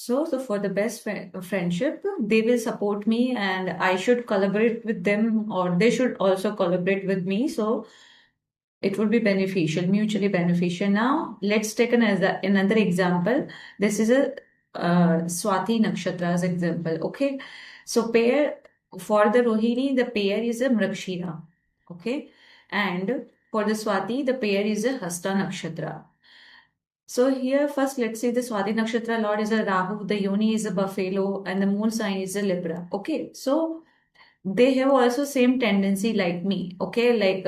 So for the best friendship, they will support me and I should collaborate with them, or they should also collaborate with me. So it would be beneficial, mutually beneficial. Now, let's take another example. This is a Swati Nakshatra's example. Okay. So, pair for the Rohini, the pair is a Mrigashira. Okay. And for the Swati, the pair is a Hasta Nakshatra. So, here first, let's say the Swati Nakshatra Lord is a Rahu, the Yoni is a Buffalo, and the moon sign is a Libra. Okay. So, they have also same tendency like me. Okay. Like,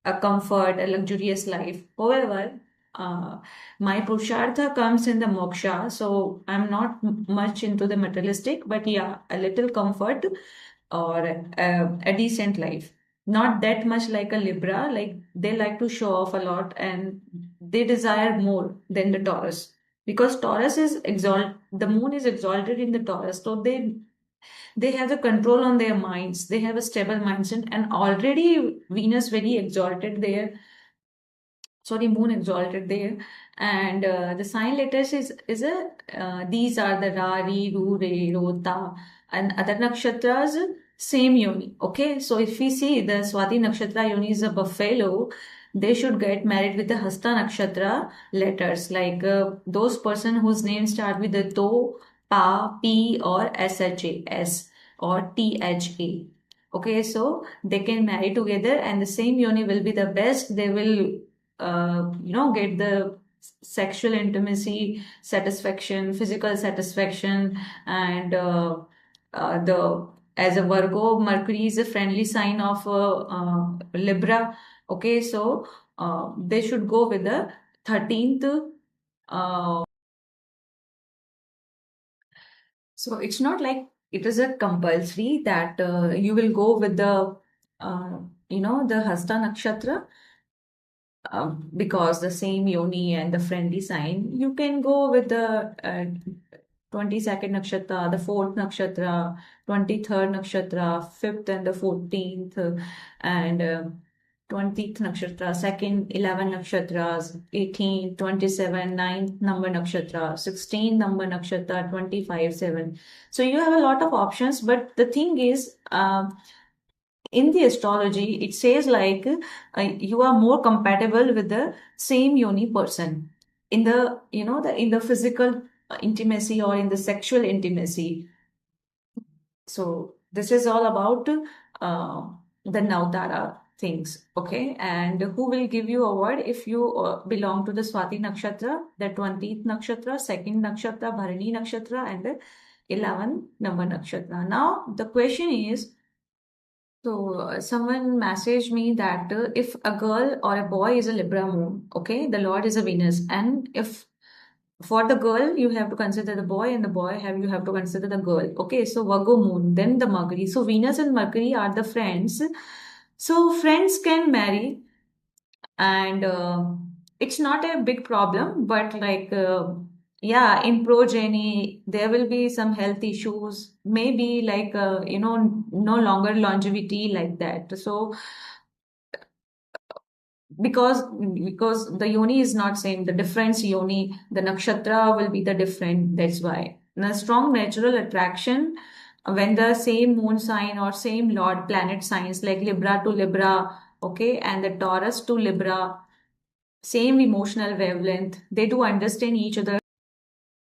a comfort, a luxurious life. However, my Purushartha comes in the moksha, so I'm not much into the materialistic, but yeah, a little comfort or a decent life. Not that much like a Libra, like they like to show off a lot and they desire more than the Taurus. Because Taurus is the moon is exalted in the Taurus, so they have the control on their minds, they have a stable mindset, and already Venus very exalted there, sorry, moon exalted there. And the sign letters is a these are the Ra, Ri, Ru, Re, Rota, and other nakshatras same yoni. Okay, so if we see the Swati nakshatra yoni is a buffalo, they should get married with the Hasta nakshatra letters, like those person whose names start with the To, Pa, P, or Shas or Tha. Okay, so they can marry together and the same yoni will be the best. They will get the sexual intimacy, satisfaction, physical satisfaction, and the as a Virgo, Mercury is a friendly sign of Libra. Okay, so they should go with the 13th. Uh, so it's not like it is a compulsory that you will go with the the Hasta Nakshatra, because the same yoni and the friendly sign, you can go with the 22nd nakshatra, the 4th nakshatra, 23rd nakshatra, 5th and the 14th, and 20th nakshatra, second 11 nakshatras, 18, 27, 9th number nakshatra, 16 number nakshatra, 25, 7. So you have a lot of options, but the thing is, in the astrology, it says like you are more compatible with the same yoni person in the in the physical intimacy or in the sexual intimacy. So this is all about the Navtara things, okay? And who will give you a word if you belong to the Swati Nakshatra, the 20th Nakshatra, second Nakshatra, Bharani Nakshatra, and the 11 number Nakshatra. Now the question is, so someone messaged me that if a girl or a boy is a Libra moon, okay, the Lord is a Venus, and if for the girl you have to consider the boy, and the boy have you have to consider the girl. Okay, so Virgo moon, then the Mercury. So Venus and Mercury are the friends. So friends can marry, and it's not a big problem, but like yeah, in progeny there will be some health issues, maybe like no longer longevity like that. So because the yoni is not same, the difference yoni, the nakshatra will be the different, that's why the strong natural attraction when the same moon sign or same lord planet signs like Libra to Libra, okay, and the Taurus to Libra, same emotional wavelength, they do understand each other.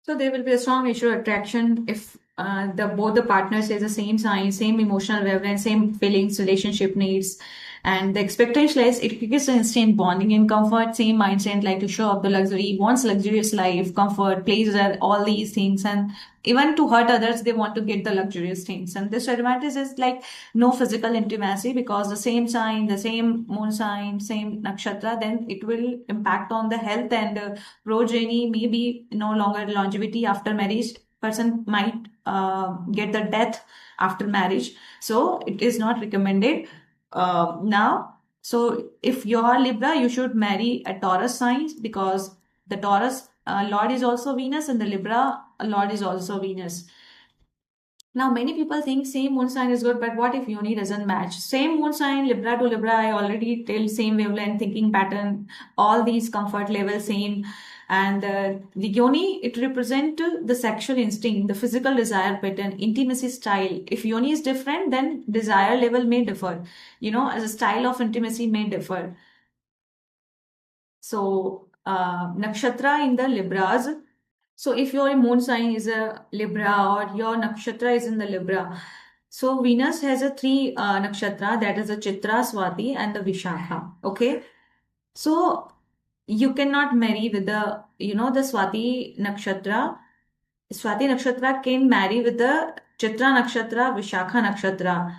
So there will be a strong mutual attraction if the both the partners has the same sign, same emotional wavelength, same feelings, relationship needs, and the expectation is it gives an instant bonding and comfort. Same mindset, like to show up the luxury, wants luxurious life, comfort, pleasure, all these things, and even to hurt others, they want to get the luxurious things. And this advantage is like no physical intimacy because the same sign, the same moon sign, same nakshatra, then it will impact on the health and progeny, maybe no longer longevity after marriage. Person might get the death after marriage, so it is not recommended now. So if you are Libra, you should marry a Taurus sign because the Taurus Lord is also Venus and the Libra Lord is also Venus. Now, many people think same moon sign is good, but what if Yoni doesn't match? Same moon sign, Libra to Libra, I already tell same wavelength, thinking pattern, all these comfort levels same. And the yoni, it represent the sexual instinct, the physical desire pattern, intimacy style. If yoni is different, then desire level may differ, as a style of intimacy may differ. So nakshatra in the libras. So if your moon sign is a Libra or your nakshatra is in the Libra, so Venus has a three nakshatra, that is a Chitra, Swati, and the Vishakha. Okay, so you cannot marry with the Swati nakshatra. Swati nakshatra can marry with the Chitra nakshatra, Vishakha nakshatra.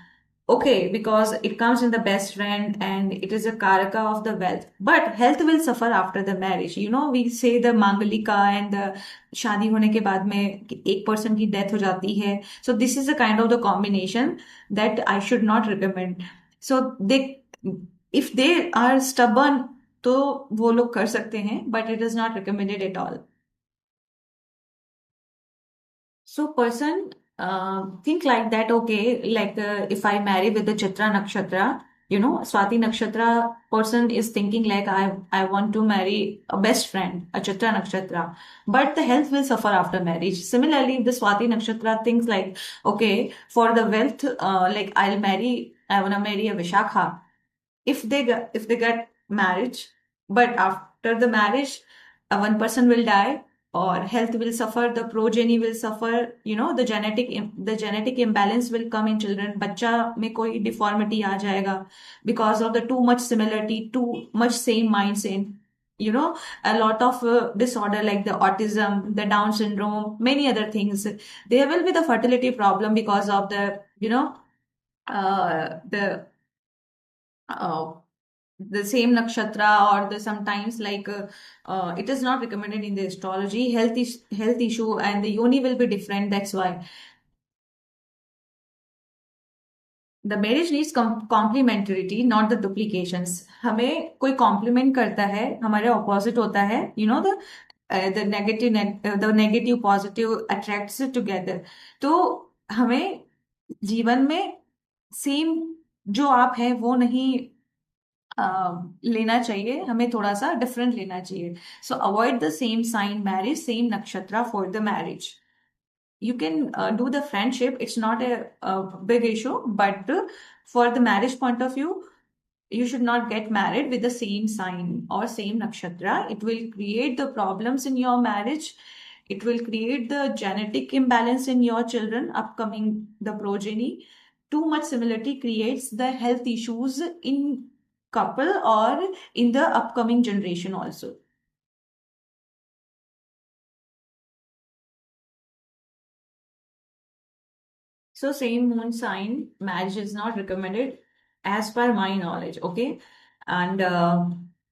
Okay, because it comes in the best friend and it is a karaka of the wealth. But health will suffer after the marriage. We say the mangalika and the शादी होने के बाद में एक person की death हो जाती है. So this is a kind of the combination that I should not recommend. So if they are stubborn, तो वो लोग कर सकते हैं, but it is not recommended at all. So person think like that, okay, like if I marry with the Chitra Nakshatra, Swati Nakshatra person is thinking like I want to marry a best friend, a Chitra Nakshatra, but the health will suffer after marriage. Similarly, the Swati Nakshatra thinks like, okay, for the wealth, like I wanna marry a Vishakha. If they get marriage, but after the marriage, one person will die or health will suffer, the progeny will suffer, the genetic imbalance will come in children. बच्चा में कोई deformity आ जाएगा because of the too much similarity, too much same mindset. A lot of disorder like the autism, the Down syndrome, many other things. There will be the fertility problem because of uh, the same nakshatra, or the sometimes like it is not recommended in the astrology. Health issue and the yoni will be different. That's why the marriage needs complementarity, not the duplications. हमें कोई compliment करता है, हमारे opposite होता है, the negative positive attracts together. तो हमें जीवन में सेम जो आप है वो नहीं लेना चाहिए, हमें थोड़ा सा डिफरेंट लेना चाहिए. So avoid the same sign marriage, same nakshatra for the marriage. You can do the friendship, it's not a big issue, but for the marriage point of view, you should not get married with the same sign or same nakshatra. It will create the problems in your marriage. It will create the genetic imbalance in your children upcoming, the progeny. Too much similarity creates the health issues in couple or in the upcoming generation also. So same moon sign marriage is not recommended as per my knowledge. Okay. And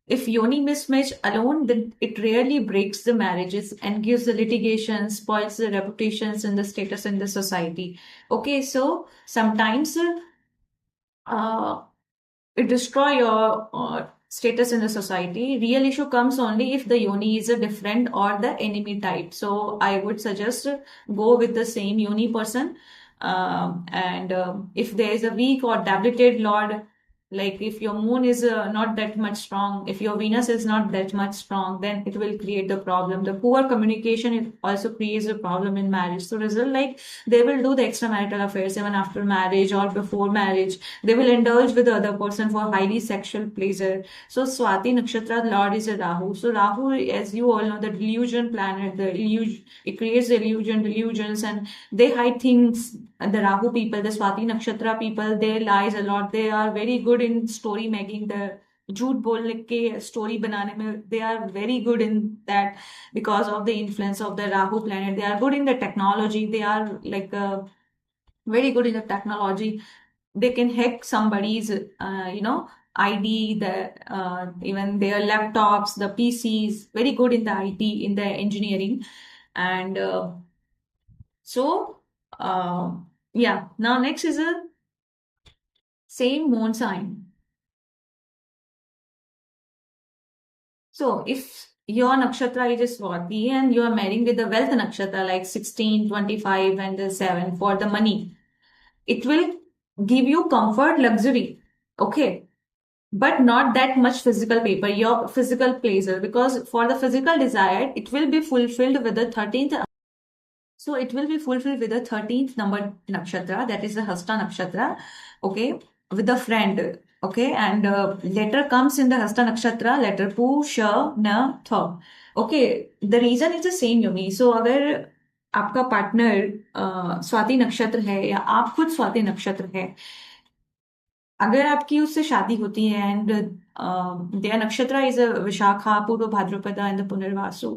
if yoni mismatch alone, then it rarely breaks the marriages and gives the litigation, spoils the reputations and the status in the society. Okay, so sometimes uh, it destroy your status in the society. Real issue comes only if the yoni is a different or the enemy type. So I would suggest go with the same yoni person. And if there is a weak or debilited lord, like if your moon is not that much strong, if your Venus is not that much strong, then it will create the problem. The poor communication, it also creates a problem in marriage. So result, like they will do the extramarital affairs even after marriage or before marriage. They will indulge with the other person for highly sexual pleasure. So Swati Nakshatra Lord is a Rahu. So Rahu, as you all know, the delusion planet, the illusion, it creates delusions, and they hide things. And the Rahu people, the Swati Nakshatra people, they lies a lot. They are very good in story making. The झूठ बोलने के story बनाने में, they are very good in that because of the influence of the Rahu planet. They are good in the technology. They are like very good in the technology. They can hack somebody's, ID, even their laptops, the PCs. Very good in the IT, in the engineering, and so yeah. Now next is a same moon sign. So if your nakshatra is Swati and you are marrying with the wealth nakshatra like 16, 25, and the 7 for the money, it will give you comfort, luxury. Okay. but not that much physical paper, your physical pleasure, because for the physical desire, it will be fulfilled with the 13th. So it will be fulfilled with the 13th number nakshatra, that is the Hasta nakshatra, okay, with a friend, okay, and letter comes in the Hasta nakshatra, letter Pu, Sha, Na, Tha. Okay, the reason is the same, Yomi. So अगर आपका partner Swati नक्षत्र है या आप खुद स्वाति नक्षत्र है, अगर आपकी उससे शादी होती है एंड देयर नक्षत्र इज विशाखा, पूर्व भाद्रपदा एंड पुनर्वासु,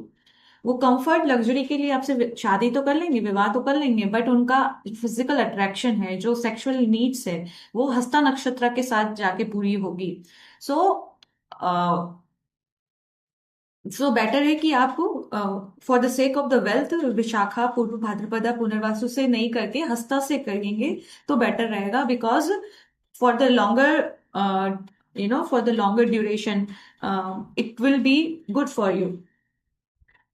वो कंफर्ट लग्जरी के लिए आपसे शादी तो कर लेंगे, विवाह तो कर लेंगे, बट उनका फिजिकल अट्रैक्शन है, जो सेक्सुअल नीड्स है, वो हस्ता नक्षत्र के साथ जाके पूरी होगी. सो सो बेटर है कि आपको for the sake of the wealth Vishakha, पूर्व भाद्रपदा, पुनर्वासु से नहीं करके हस्ता से करेंगे तो बेटर रहेगा, because for the longer for the longer duration it will be good for you.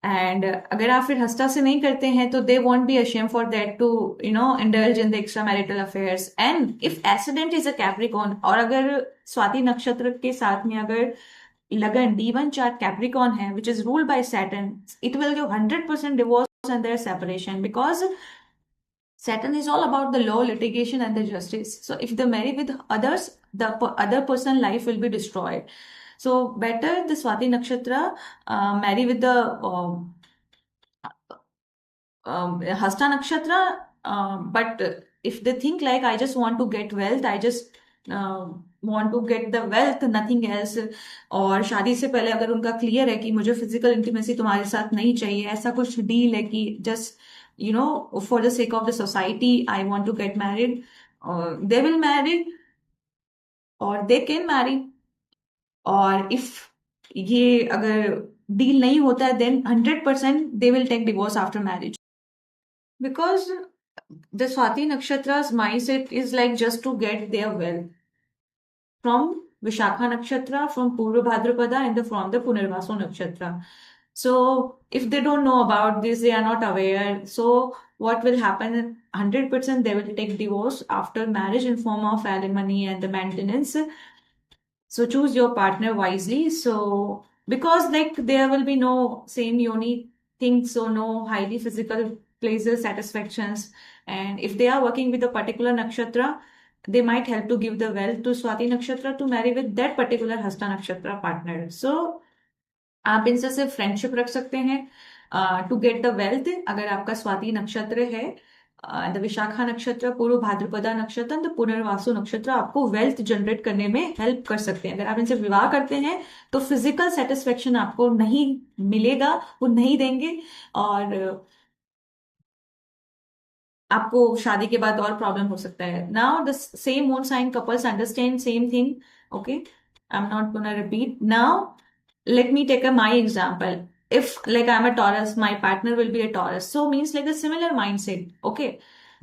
And अगर आप फिर हस्ता से नहीं करते हैं तो they won't be ashamed for that to indulge in the extra marital affairs. And if ascendant is a Capricorn, और अगर स्वाति नक्षत्र के साथ में अगर लगन D1 chart Capricorn है, which is ruled by Saturn, it will give 100% divorce and their separation, because Saturn is all about the law, litigation, and the justice. So if they marry with others, the other person life will be destroyed. So better the Swati Nakshatra marry with the Hasta Nakshatra. But if they think like, I just want to get wealth, I just want to get the wealth, nothing else, और शादी से पहले अगर उनका clear है कि मुझे physical intimacy तुम्हारे साथ नहीं चाहिए, ऐसा कुछ डील है कि just for the sake of the society I want to get married, they will marry और दे कैन मैरी. और इफ ये अगर डील नहीं होता है, then 100% they will take divorce after marriage, because the Swati Nakshatra's mindset is like just to get their wealth from Vishakha Nakshatra, from Purva Bhadrapada, and from the Punarvasu Nakshatra. So if they don't know about this, they are not aware. So what will happen? 100% they will take divorce after marriage in form of alimony and the maintenance. So choose your partner wisely. So because like there will be no same yoni things, so no highly physical pleasure satisfactions. And if they are working with a particular nakshatra, they might help to give the wealth to Swati nakshatra to marry with that particular Hasta nakshatra partner. So आप इनसे सिर्फ friendship रख सकते हैं to get the wealth. अगर आपका स्वाति नक्षत्र है, द विशाखा नक्षत्र, पूर्व भाद्रपदा नक्षत्र, द पुनर्वासु नक्षत्र आपको वेल्थ जनरेट करने में हेल्प कर सकते हैं. अगर आप इनसे विवाह करते हैं तो फिजिकल सेटिस्फेक्शन आपको नहीं मिलेगा, वो नहीं देंगे, और आपको शादी के बाद और प्रॉब्लम हो सकता है. Now the same moon sign couples understand same thing. Okay, I am not gonna repeat. Now let me take my example. If like I'm a Taurus, my partner will be a Taurus, so means like a similar mindset, okay,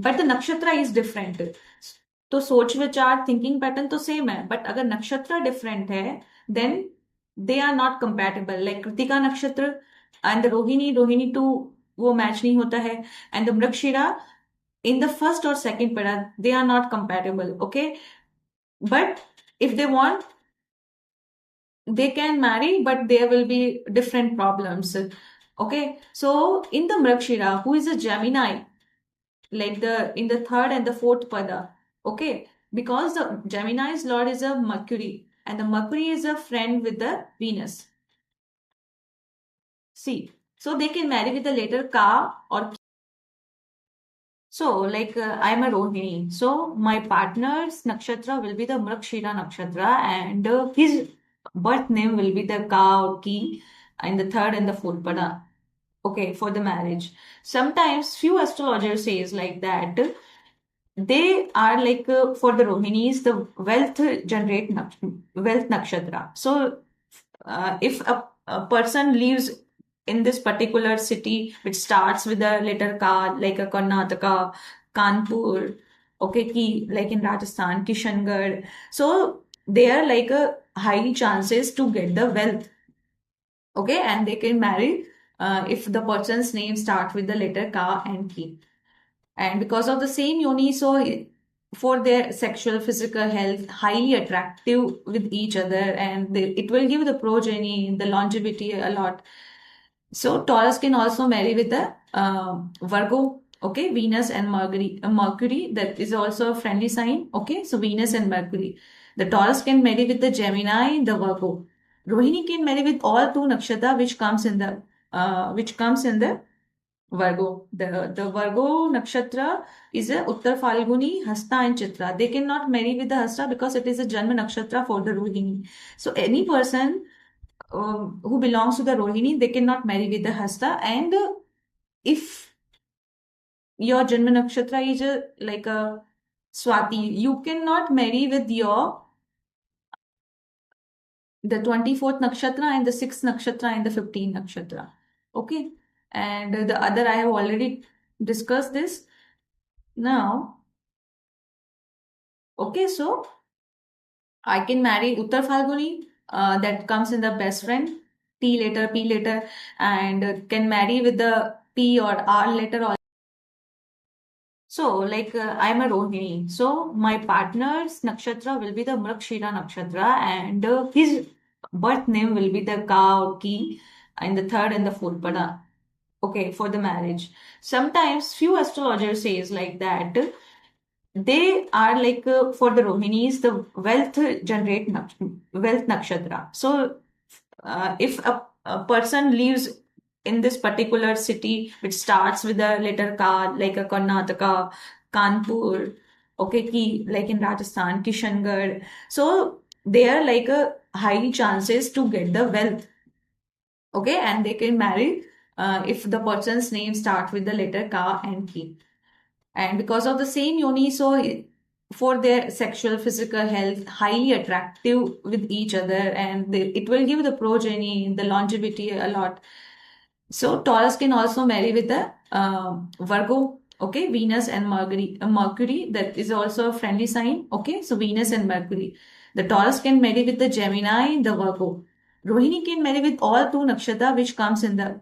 but the nakshatra is different. तो सोच विचार thinking pattern तो same है, but अगर नक्षत्र different है then they are not compatible. Like Krittika nakshatra and Rohini too वो match नहीं होता है, and the Mrigashira in the first or second pada, they are not compatible, okay, but if they want, they can marry, but there will be different problems. Okay, so in the mrigshira, who is a Gemini, like the in the third and the fourth pada, okay, because the Gemini's lord is a Mercury, and the Mercury is a friend with the Venus. See, so they can marry with the letter Ka or. So, like I'm a Rohini, so my partner's nakshatra will be the Mrigshira nakshatra, and his birth name will be the Ka or Ki, in the third and the fourth pada. Okay, for the marriage. Sometimes few astrologers says like that they are like for the Rohinis the wealth generate wealth nakshatra. So if a person lives in this particular city which starts with a letter Ka, like a Karnataka, Kanpur, okay, ki like in Rajasthan, Kishangarh, so they are like a high chances to get the wealth, okay, and they can marry if the person's name starts with the letter Ka and Ki. And because of the same yoni, so for their sexual physical health highly attractive with each other, and it will give the progeny, the longevity a lot. So Taurus can also marry with the Virgo, okay, Venus and Mercury, that is also a friendly sign, okay. So Venus and Mercury. The Taurus can marry with the Gemini, the Virgo. Rohini can marry with all two nakshatra which comes in the Virgo. The Virgo nakshatra is a Uttar Falguni, Hasta and Chitra. They cannot marry with the Hasta because it is a Janma nakshatra for the Rohini. So any person who belongs to the Rohini, they cannot marry with the Hasta. And if your Janma Nakshatra is like a Swati, you cannot marry with your the 24th Nakshatra and the 6th Nakshatra and the 15th Nakshatra. Okay. And the other, I have already discussed this. Now, okay, so I can marry Uttar Falguni, that comes in the best friend, T later, P later, and can marry with the P or R later. So, like, I'm a Rohini. So, my partner's nakshatra will be the Mrigashira nakshatra, and his birth name will be the Ka or Ki, and the third and the fourth pada. Okay, for the marriage. Sometimes few astrologers says like that they are like for the Rohinis the wealth nakshatra. So if a person lives in this particular city which starts with a letter Ka, like a Karnataka, Kanpur, okay, ki, like in Rajasthan, Kishangarh, so they are like a high chances to get the wealth, okay, and they can marry if the person's name starts with the letter Ka and Ki. And because of the same yoni, so for their sexual physical health highly attractive with each other, and it will give the progeny, the longevity a lot. So Taurus can also marry with the Virgo, okay, Venus and Mercury, that is also a friendly sign, okay. So Venus and Mercury. The Taurus can marry with the Gemini, the Virgo. Rohini can marry with all two nakshatra which comes in the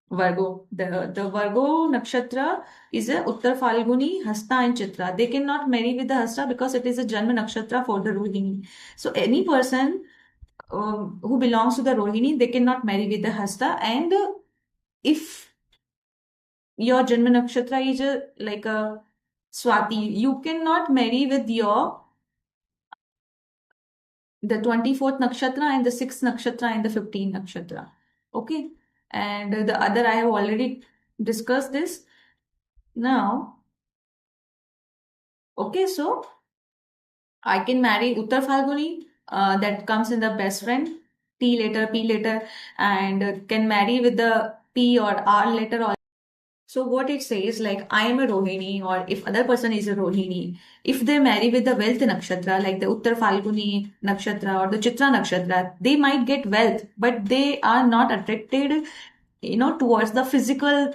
Virgo. The Virgo nakshatra is a Uttar Falguni, Hasta and Chitra. They cannot marry with the Hasta because it is a Janma nakshatra for the Rohini. So any person who belongs to the Rohini, they cannot marry with the Hasta. And if your Janma nakshatra is like a Swati, you cannot marry with your the 24th nakshatra and the 6th nakshatra and the 15th nakshatra. Okay. And the other, I have already discussed this. Now, okay, so I can marry Uttar Falguni, that comes in the best friend, T later, P later, and can marry with the P or R later. So what it says, like I am a Rohini, or if other person is a Rohini, if they marry with the wealth nakshatra, like the Uttar Falguni nakshatra or the Chitra nakshatra, they might get wealth, but they are not attracted, towards the physical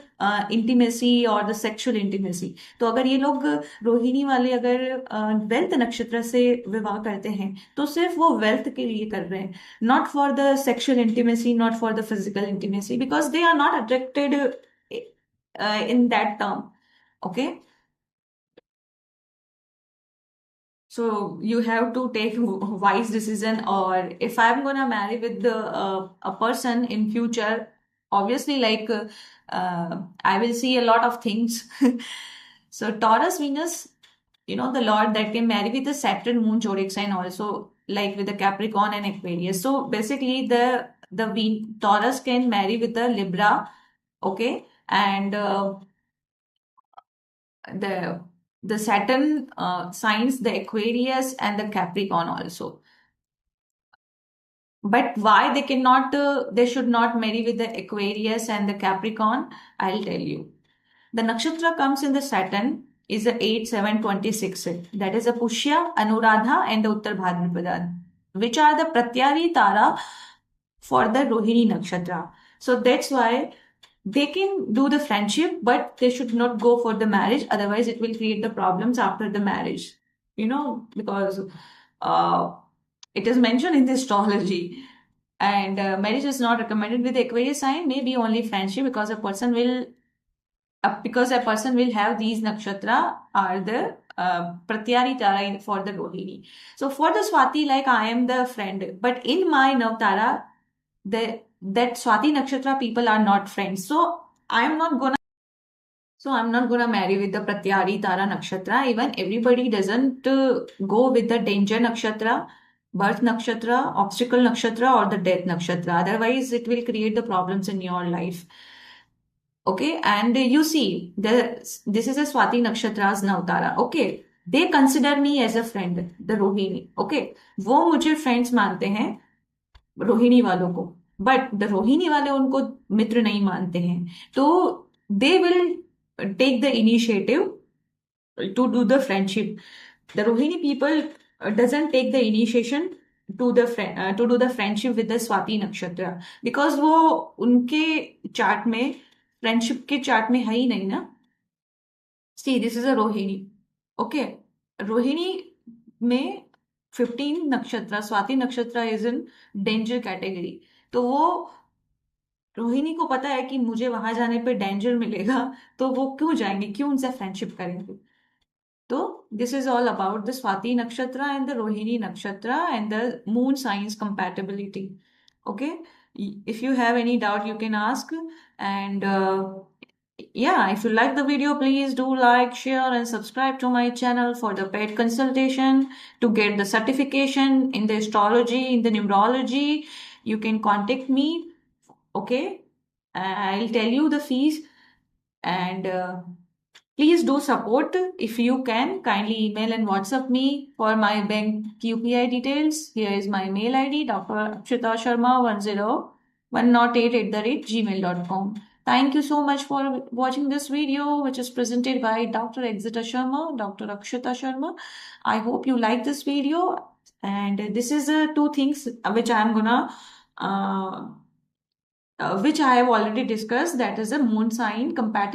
intimacy or the sexual intimacy. तो अगर ये लोग रोहिणी वाले अगर wealth नक्षत्र से विवाह करते हैं तो सिर्फ वो वेल्थ के लिए कर रहे हैं, not for the sexual intimacy, not for the physical intimacy, because they are not attracted in that term, okay. So you have to take wise decision, or if I'm gonna marry with the a person in future, obviously like I will see a lot of things. So Taurus Venus, the Lord that can marry with the Saturn Moon zodiac sign also, like with the Capricorn and Aquarius. So basically the Taurus can marry with the Libra, okay, and the the Saturn signs the Aquarius and the Capricorn also. But why they cannot, they should not marry with the Aquarius and the Capricorn? I'll tell you. The nakshatra comes in the Saturn is a 8-7-26. That is a Pushya, Anuradha, and the Uttar Bhadrapada, which are the Pratyari Tara for the Rohini nakshatra. So that's why they can do the friendship, but they should not go for the marriage. Otherwise, it will create the problems after the marriage. Because uh, it is mentioned in the astrology, and marriage is not recommended with the Aquarius sign. Maybe only friendship, because a person will because a person will have these nakshatra are the Pratyari Tara for the Rohini. So for the Swati, like I am the friend, but in my Navtara, that Swati Nakshatra people are not friends. So I'm not gonna marry with the Pratyari Tara Nakshatra. Even everybody doesn't go with the danger nakshatra, birth nakshatra, obstacle nakshatra, or the death nakshatra. Otherwise, it will create the problems in your life. Okay, and you see, this is a Swati Nakshatra's Navtara. Okay, they consider me as a friend, the Rohini. Okay, वो मुझे friends मानते हैं रोहिणी वालों को, but the Rohini वाले उनको मित्र नहीं मानते हैं. तो they will take the initiative to do the friendship. The Rohini people doesn't take the initiation to do the friendship with the Swati Nakshatra because वो उनके चार्ट में फ्रेंडशिप के चार्ट में है ही नहीं ना. See, this is a Rohini. Okay, Rohini में 15 नक्षत्र, स्वाति नक्षत्र इज इन डेंजर कैटेगरी. तो वो रोहिणी को पता है कि मुझे वहां जाने पे डेंजर मिलेगा, तो वो क्यों जाएंगे, क्यों उनसे फ्रेंडशिप करेंगे. So this is all about the Swati Nakshatra and the Rohini Nakshatra and the moon signs compatibility. Okay. If you have any doubt, you can ask. And yeah, if you like the video, please do like, share, and subscribe to my channel for the paid consultation to get the certification in the astrology, in the numerology. You can contact me. Okay. I'll tell you the fees and please do support. If you can, kindly email and WhatsApp me for my bank UPI details. Here is my mail ID, Dr. Akshita Sharma 10108@gmail.com. Thank you so much for watching this video, which is presented by Dr. Exita Sharma, Dr. Akshita Sharma. I hope you like this video. And this is two things which I'm gonna which I have already discussed. That is a moon sign compatible.